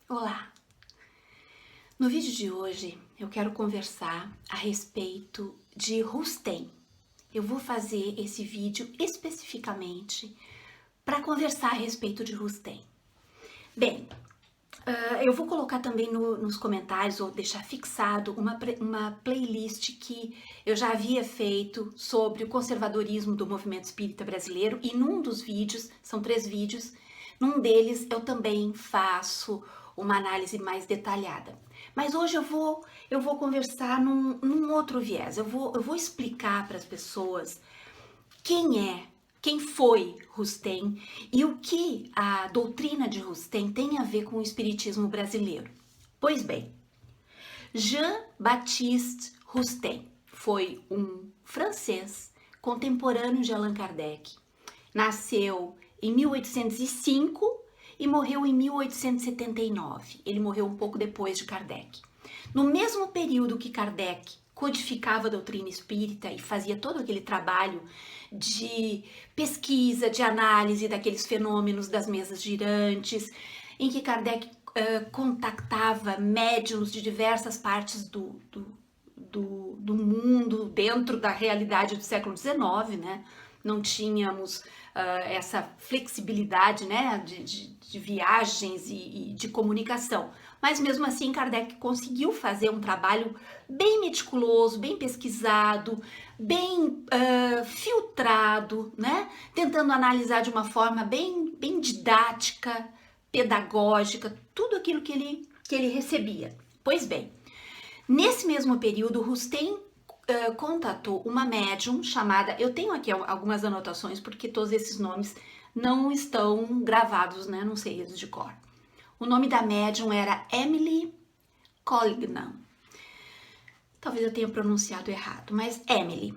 Olá! No vídeo de hoje eu quero conversar a respeito de Rustem. Eu vou fazer esse vídeo especificamente para conversar a respeito de Rustem. Bem, eu vou colocar também nos comentários ou deixar fixado uma playlist que eu já havia feito sobre o conservadorismo do movimento espírita brasileiro, e num dos vídeos, são 3 vídeos, num deles eu também faço uma análise mais detalhada. Mas hoje eu vou conversar num outro viés. Eu vou explicar para as pessoas quem foi Rustem e o que a doutrina de Rustem tem a ver com o espiritismo brasileiro. Pois bem, Jean-Baptiste Rustem foi um francês contemporâneo de Allan Kardec. Nasceu em 1805 e morreu em 1879. Ele morreu um pouco depois de Kardec. No mesmo período que Kardec codificava a doutrina espírita e fazia todo aquele trabalho de pesquisa, de análise daqueles fenômenos das mesas girantes, em que Kardec contactava médiuns de diversas partes do mundo, dentro da realidade do século XIX, né? Não tínhamos essa flexibilidade, né, de viagens e de comunicação. Mas mesmo assim, Kardec conseguiu fazer um trabalho bem meticuloso, bem pesquisado, bem filtrado, né, tentando analisar de uma forma bem didática, pedagógica, tudo aquilo que ele recebia. Pois bem, nesse mesmo período, Rustem contatou uma médium chamada... Eu tenho aqui algumas anotações, porque todos esses nomes não estão gravados, né? Não sei eles de cor. O nome da médium era Emily Collignan. Talvez eu tenha pronunciado errado, mas Emily.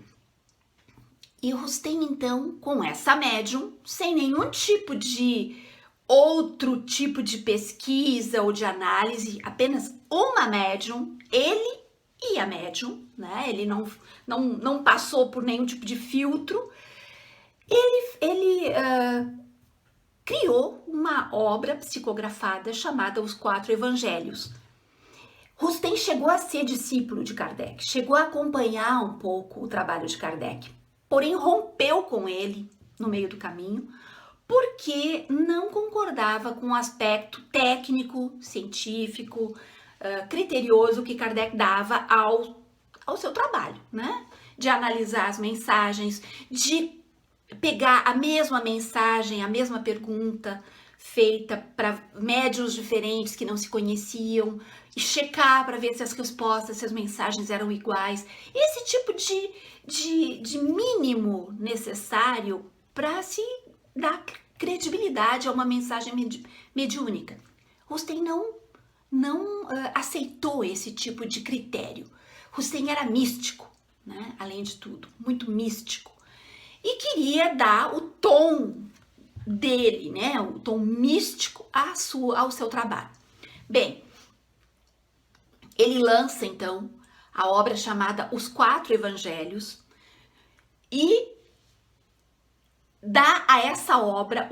E Rustem, então, com essa médium, sem nenhum tipo de outro tipo de pesquisa ou de análise, apenas uma médium, ele e a médium, né? Ele não passou por nenhum tipo de filtro. Ele criou uma obra psicografada chamada Os Quatro Evangelhos. Rustem chegou a ser discípulo de Kardec, chegou a acompanhar um pouco o trabalho de Kardec, porém rompeu com ele no meio do caminho, porque não concordava com o aspecto técnico, científico, criterioso que Kardec dava ao seu trabalho, né? De analisar as mensagens, de pegar a mesma mensagem, a mesma pergunta feita para médiuns diferentes que não se conheciam e checar para ver se as respostas, se as mensagens eram iguais. Esse tipo de mínimo necessário para se dar credibilidade a uma mensagem mediúnica. Rustem não aceitou esse tipo de critério. Rustem era místico, né? Além de tudo, muito místico. E queria dar o tom dele, né? O tom místico ao seu trabalho. Bem, ele lança, então, a obra chamada Os Quatro Evangelhos e dá a essa obra,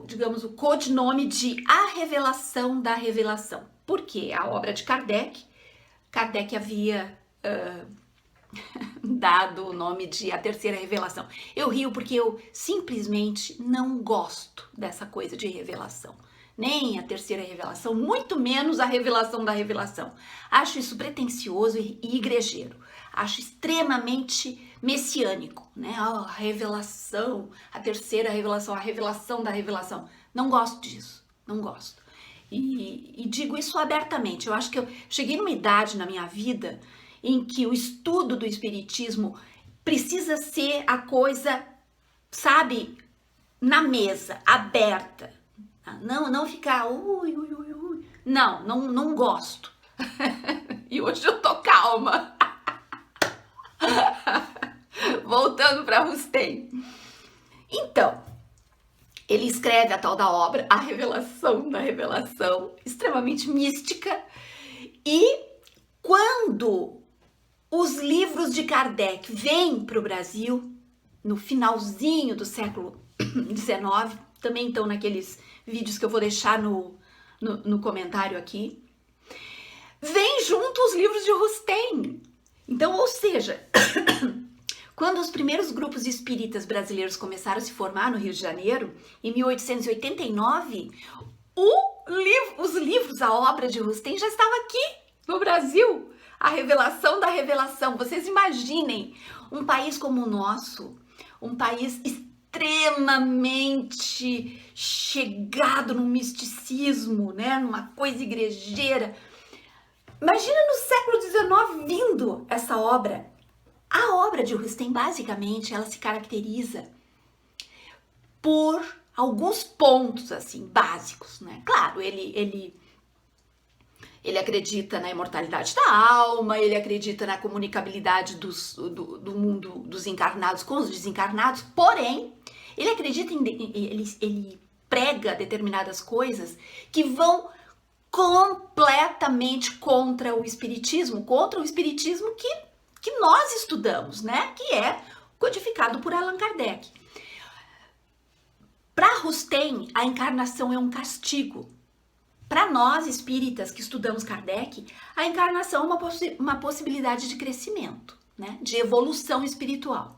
digamos, o codinome de A Revelação da Revelação. Por quê? A obra de Kardec havia dado o nome de A Terceira Revelação. Eu rio porque eu simplesmente não gosto dessa coisa de revelação. Nem a Terceira Revelação, muito menos a Revelação da Revelação. Acho isso pretensioso e igrejeiro. Acho extremamente messiânico, né? A revelação, a terceira revelação, a revelação da revelação. Não gosto disso, não gosto. E digo isso abertamente. Eu acho que eu cheguei numa idade na minha vida em que o estudo do espiritismo precisa ser a coisa, sabe, na mesa, aberta. Não ficar ui. Não gosto. E hoje eu tô calma. Voltando para Rustem. Então, ele escreve a tal da obra, A Revelação da Revelação, extremamente mística. E quando os livros de Kardec vêm para o Brasil, no finalzinho do século XIX, também estão naqueles vídeos que eu vou deixar no no comentário aqui, vem junto os livros de Rustem. Então, ou seja, quando os primeiros grupos espíritas brasileiros começaram a se formar no Rio de Janeiro, em 1889, os livros, a obra de Rustem já estava aqui no Brasil. A revelação da revelação. Vocês imaginem um país como o nosso, um país extremamente chegado no misticismo, né? Numa coisa igrejeira. Imagina no século XIX vindo essa obra. A obra de Rustem, basicamente, ela se caracteriza por alguns pontos, assim, básicos, né? Claro, ele acredita na imortalidade da alma, ele acredita na comunicabilidade do mundo dos encarnados com os desencarnados, porém, ele acredita ele prega determinadas coisas que vão completamente contra o espiritismo que nós estudamos, né? Que é codificado por Allan Kardec. Para Rustem, a encarnação é um castigo. Para nós espíritas que estudamos Kardec, a encarnação é uma possibilidade de crescimento, né? De evolução espiritual.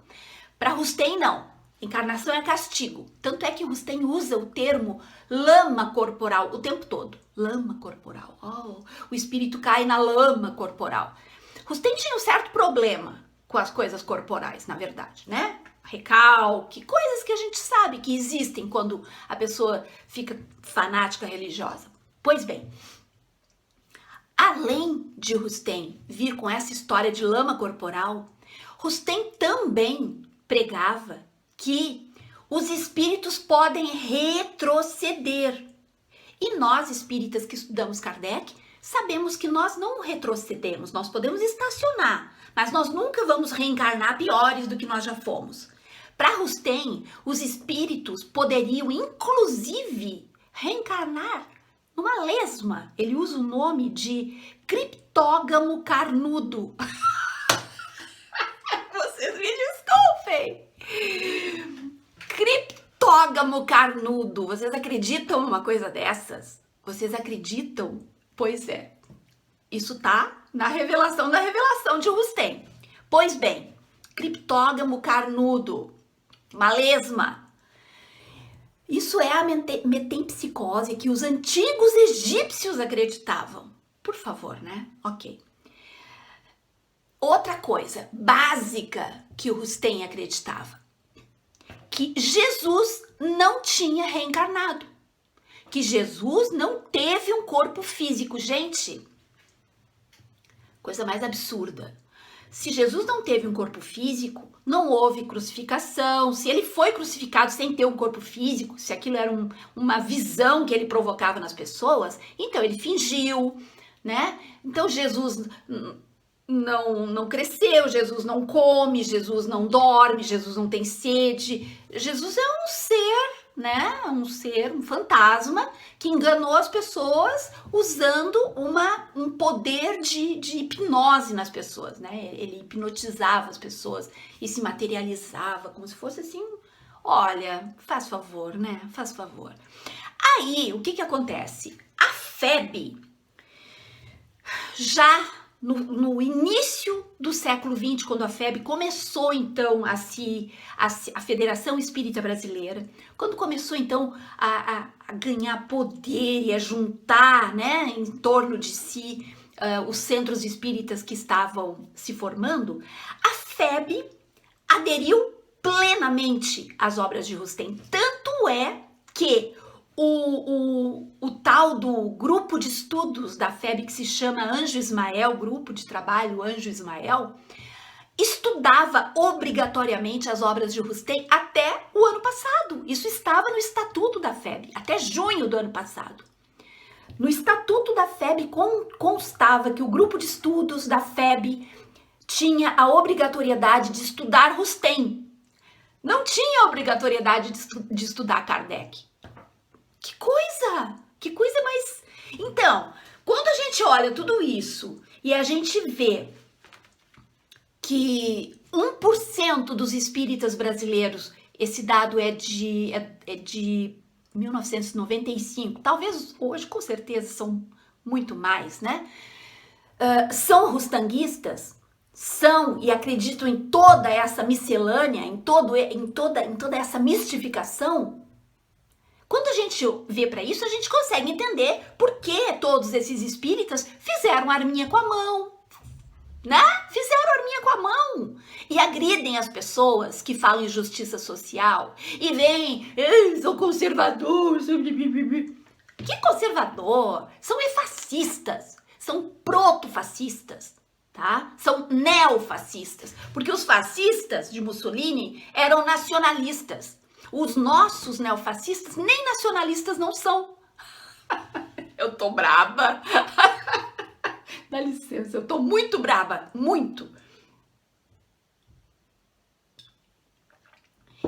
Para Rustem, não. Encarnação é castigo. Tanto é que Rustem usa o termo lama corporal o tempo todo. Lama corporal. Oh, o espírito cai na lama corporal. Rustem tinha um certo problema com as coisas corporais, na verdade, né? Recalque, coisas que a gente sabe que existem quando a pessoa fica fanática religiosa. Pois bem, além de Rustem vir com essa história de lama corporal, Rustem também pregava que os espíritos podem retroceder. E nós, espíritas que estudamos Kardec, sabemos que nós não retrocedemos, nós podemos estacionar, mas nós nunca vamos reencarnar piores do que nós já fomos. Para Rustem, os espíritos poderiam, inclusive, reencarnar numa lesma. Ele usa o nome de criptógamo carnudo. Vocês me desculpem. Criptógamo carnudo. Vocês acreditam numa coisa dessas? Vocês acreditam? Pois é. Isso tá na revelação da revelação de Rustem. Pois bem, criptógamo carnudo, uma lesma. Isso é a metempsicose que os antigos egípcios acreditavam. Por favor, né? Ok. Outra coisa básica que o Rustem acreditava, que Jesus não tinha reencarnado, que Jesus não teve um corpo físico. Gente, coisa mais absurda. Se Jesus não teve um corpo físico, não houve crucificação. Se ele foi crucificado sem ter um corpo físico, se aquilo era uma visão que ele provocava nas pessoas, então ele fingiu, né? Então Jesus não cresceu, Jesus não come, Jesus não dorme, Jesus não tem sede. Jesus é um ser, né? Um fantasma que enganou as pessoas usando um poder de hipnose nas pessoas, né? Ele hipnotizava as pessoas e se materializava como se fosse assim, olha, faz favor, né? Faz favor. Aí, o que acontece? A FEB, já no início do século XX, quando a FEB começou então a Federação Espírita Brasileira, quando começou então a ganhar poder e a juntar, né, em torno de si os centros espíritas que estavam se formando, a FEB aderiu plenamente às obras de Rustem. Tanto é que o tal do grupo de estudos da FEB, que se chama Anjo Ismael, grupo de trabalho Anjo Ismael, estudava obrigatoriamente as obras de Rustem até o ano passado. Isso estava no estatuto da FEB, até junho do ano passado. No estatuto da FEB constava que o grupo de estudos da FEB tinha a obrigatoriedade de estudar Rustem. Não tinha a obrigatoriedade de estudar Kardec. Que coisa mais... Então, quando a gente olha tudo isso e a gente vê que 1% dos espíritas brasileiros, esse dado é de 1995, talvez hoje com certeza são muito mais, né? São rustanguistas, são e acreditam em toda essa miscelânea, em toda essa mistificação. Quando a gente vê para isso, a gente consegue entender por que todos esses espíritas fizeram arminha com a mão, né? Fizeram arminha com a mão e agridem as pessoas que falam em justiça social e vêm, são conservadores, que conservador? São fascistas, são protofascistas, tá? São neofascistas, porque os fascistas de Mussolini eram nacionalistas. Os nossos neofascistas nem nacionalistas não são. Eu tô braba. Dá licença, eu tô muito braba, muito.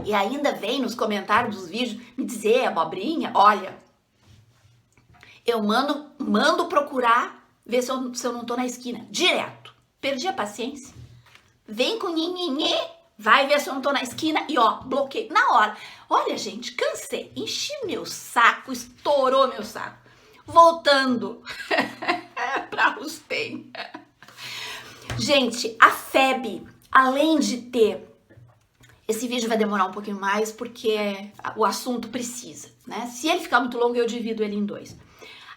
E ainda vem nos comentários dos vídeos me dizer, abobrinha, olha, eu mando procurar, ver se eu não tô na esquina, direto. Perdi a paciência. Vem com nhenhenhê, vai ver se eu não tô na esquina e ó, bloqueio na hora. Olha, gente, cansei, enchi meu saco, estourou meu saco. Voltando para Rustem. Gente, a FEB, além de ter... Esse vídeo vai demorar um pouquinho mais porque o assunto precisa, né? Se ele ficar muito longo, eu divido ele em dois.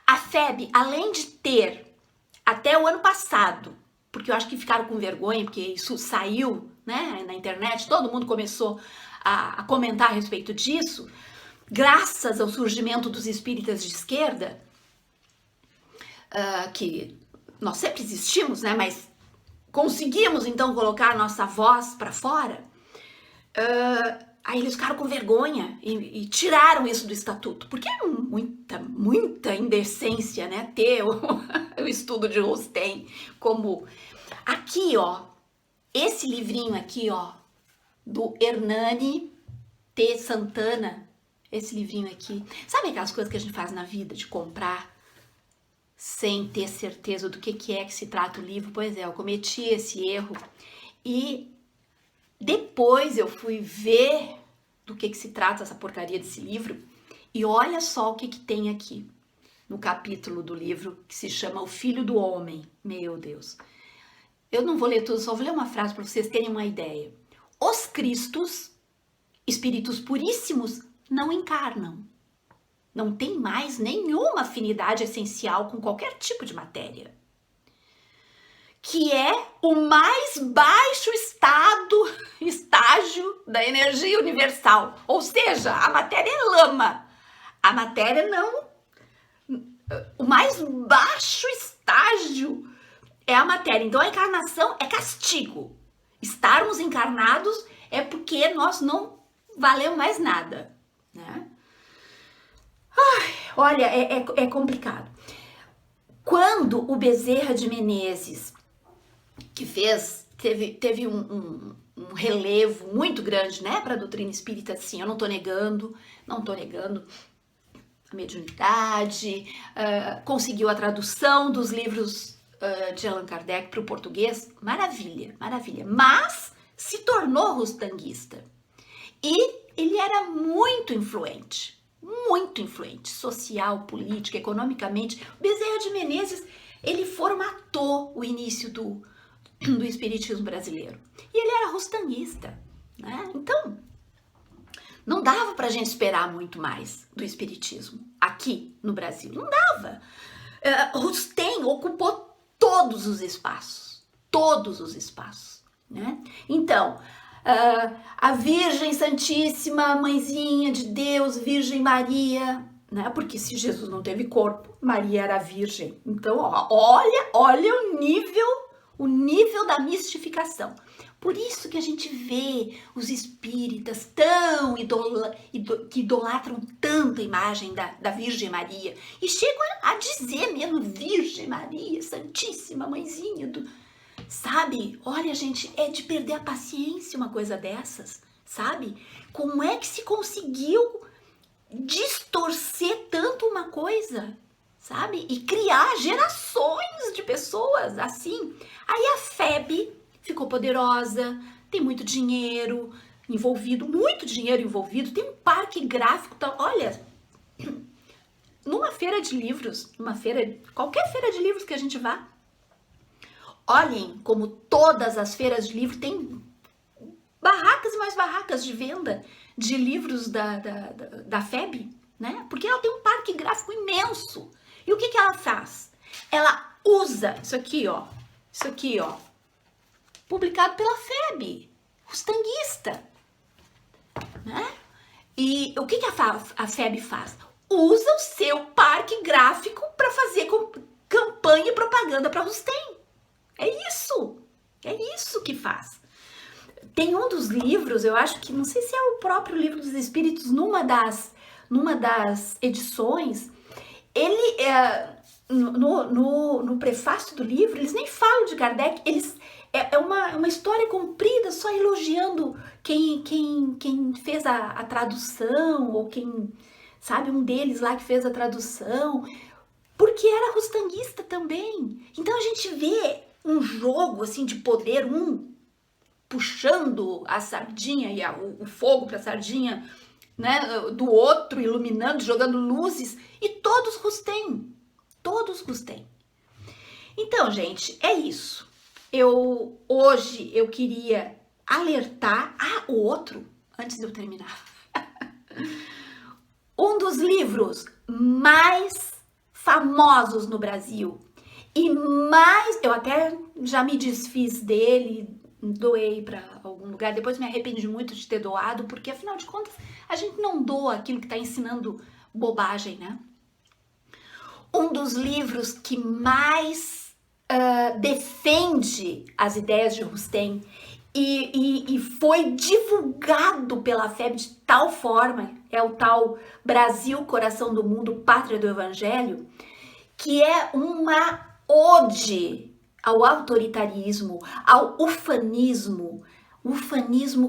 A FEB, além de ter, até o ano passado, porque eu acho que ficaram com vergonha, porque isso saiu, né, na internet, todo mundo começou a comentar a respeito disso, graças ao surgimento dos espíritas de esquerda, que nós sempre existimos, né, mas conseguimos então colocar a nossa voz para fora, aí eles ficaram com vergonha e tiraram isso do estatuto, porque é muita indecência, né, ter o estudo de Rustem como... Aqui, ó, esse livrinho aqui, ó, do Hernani T. Santana, esse livrinho aqui, sabe aquelas coisas que a gente faz na vida, de comprar sem ter certeza do que é que se trata o livro? Pois é, eu cometi esse erro e depois eu fui ver do que se trata essa porcaria desse livro e olha só o que tem aqui no capítulo do livro que se chama O Filho do Homem. Meu Deus. Eu não vou ler tudo, só vou ler uma frase para vocês terem uma ideia. Os Cristos, espíritos puríssimos, não encarnam. Não tem mais nenhuma afinidade essencial com qualquer tipo de matéria. Que é o mais baixo estágio da energia universal. Ou seja, a matéria é lama. A matéria não... O mais baixo estágio é a matéria. Então a encarnação é castigo. Estarmos encarnados é porque nós não valemos mais nada, né? Ai, olha, é complicado. Quando o Bezerra de Menezes, que teve um relevo muito grande, né, para a doutrina espírita, assim, eu não tô negando a mediunidade, conseguiu a tradução dos livros de Allan Kardec para o português, maravilha, maravilha, mas se tornou rustanguista e ele era muito influente, social, política, economicamente. O Bezerra de Menezes, ele formatou o início do espiritismo brasileiro e ele era rustanguista, né? Então não dava pra gente esperar muito mais do espiritismo aqui no Brasil, não dava. Rustem ocupou todos os espaços, né? Então, a Virgem Santíssima, Mãezinha de Deus, Virgem Maria, né? Porque se Jesus não teve corpo, Maria era virgem. Então, olha o nível da mistificação. Por isso que a gente vê os espíritas que idolatram tanto a imagem da Virgem Maria e chegam a dizer mesmo, Virgem Maria, Santíssima Mãezinha do... Sabe? Olha, gente, é de perder a paciência uma coisa dessas, sabe? Como é que se conseguiu distorcer tanto uma coisa, sabe? E criar gerações de pessoas assim. Aí a FEB ficou poderosa, tem muito dinheiro envolvido, tem um parque gráfico, tá? Olha, numa feira de livros, qualquer feira de livros que a gente vá, olhem como todas as feiras de livro têm barracas e mais barracas de venda de livros da FEB, né? Porque ela tem um parque gráfico imenso. E o que ela faz? Ela usa isso aqui, ó, publicado pela FEB, Rustanguista, né? E o que a FEB faz? Usa o seu parque gráfico para fazer campanha e propaganda para Rustem. É isso que faz. Tem um dos livros, eu acho que, não sei se é o próprio Livro dos Espíritos, numa das edições, ele, no prefácio do livro, eles nem falam de Kardec, é uma história comprida, só elogiando quem fez a tradução, ou quem, sabe, um deles lá que fez a tradução, porque era rustanguista também. Então a gente vê um jogo, assim, de poder, puxando a sardinha e o fogo para a sardinha, né, do outro, iluminando, jogando luzes, e todos Rustem. Então, gente, é isso. Hoje eu queria alertar o outro, antes de eu terminar. Um dos livros mais famosos no Brasil e eu até já me desfiz dele, doei para algum lugar, depois me arrependi muito de ter doado, porque afinal de contas a gente não doa aquilo que está ensinando bobagem, né? Um dos livros que mais defende as ideias de Rustem e foi divulgado pela FEB de tal forma, é o tal Brasil, Coração do Mundo, Pátria do Evangelho, que é uma ode ao autoritarismo, ao ufanismo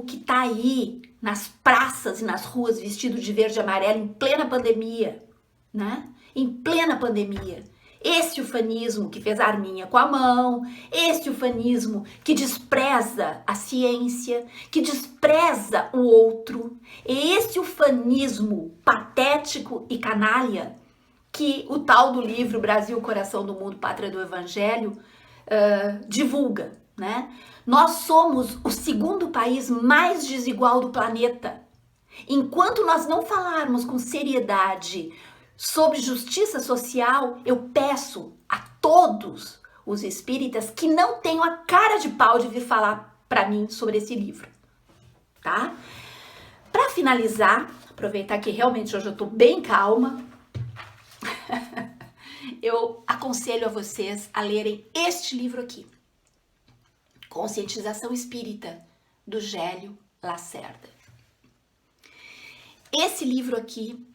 que tá aí nas praças e nas ruas vestido de verde e amarelo em plena pandemia, né? Em plena pandemia. Esse ufanismo que fez a arminha com a mão, esse ufanismo que despreza a ciência, que despreza o outro, esse ufanismo patético e canalha que o tal do livro Brasil, Coração do Mundo, Pátria do Evangelho divulga, né? Nós somos o segundo país mais desigual do planeta. Enquanto nós não falarmos com seriedade sobre justiça social, eu peço a todos os espíritas que não tenham a cara de pau de vir falar para mim sobre esse livro, tá? Para finalizar, aproveitar que realmente hoje eu tô bem calma, eu aconselho a vocês a lerem este livro aqui, Conscientização Espírita, do Gélio Lacerda. Esse livro aqui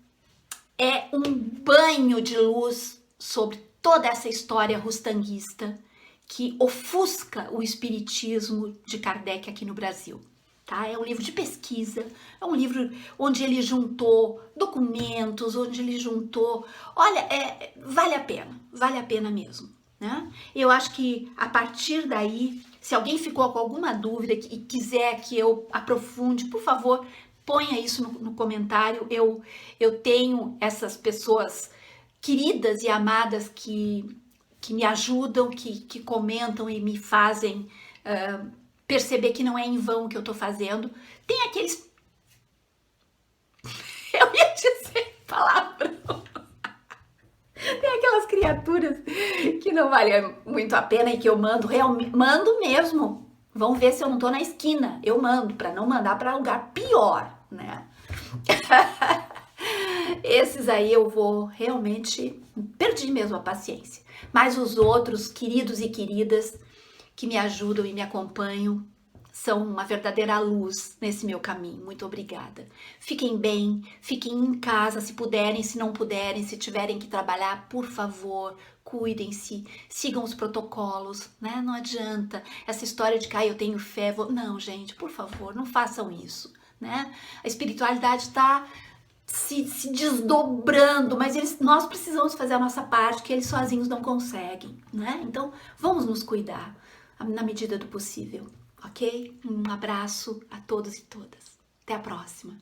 é um banho de luz sobre toda essa história rustanguista que ofusca o espiritismo de Kardec aqui no Brasil. Tá? É um livro de pesquisa, é um livro onde ele juntou documentos, onde ele juntou... Olha, vale a pena mesmo. Né? Eu acho que a partir daí, se alguém ficou com alguma dúvida e quiser que eu aprofunde, por favor, ponha isso no comentário. Eu tenho essas pessoas queridas e amadas que me ajudam, que comentam e me fazem perceber que não é em vão que eu tô fazendo. Tem aqueles... Eu ia dizer palavrão. Tem aquelas criaturas que não valem muito a pena e que eu mando, mando mesmo. Vão ver se eu não tô na esquina. Eu mando, para não mandar para lugar pior, né? Esses aí eu vou realmente... Perdi mesmo a paciência. Mas os outros, queridos e queridas, que me ajudam e me acompanham, são uma verdadeira luz nesse meu caminho. Muito obrigada. Fiquem bem, fiquem em casa se puderem, se não puderem, se tiverem que trabalhar, por favor, cuidem-se, sigam os protocolos, né? Não adianta essa história de que eu tenho fé, não, gente, por favor, não façam isso, né? A espiritualidade está se desdobrando, mas nós precisamos fazer a nossa parte, que eles sozinhos não conseguem, né? Então, vamos nos cuidar na medida do possível. Ok? Um abraço a todos e todas. Até a próxima.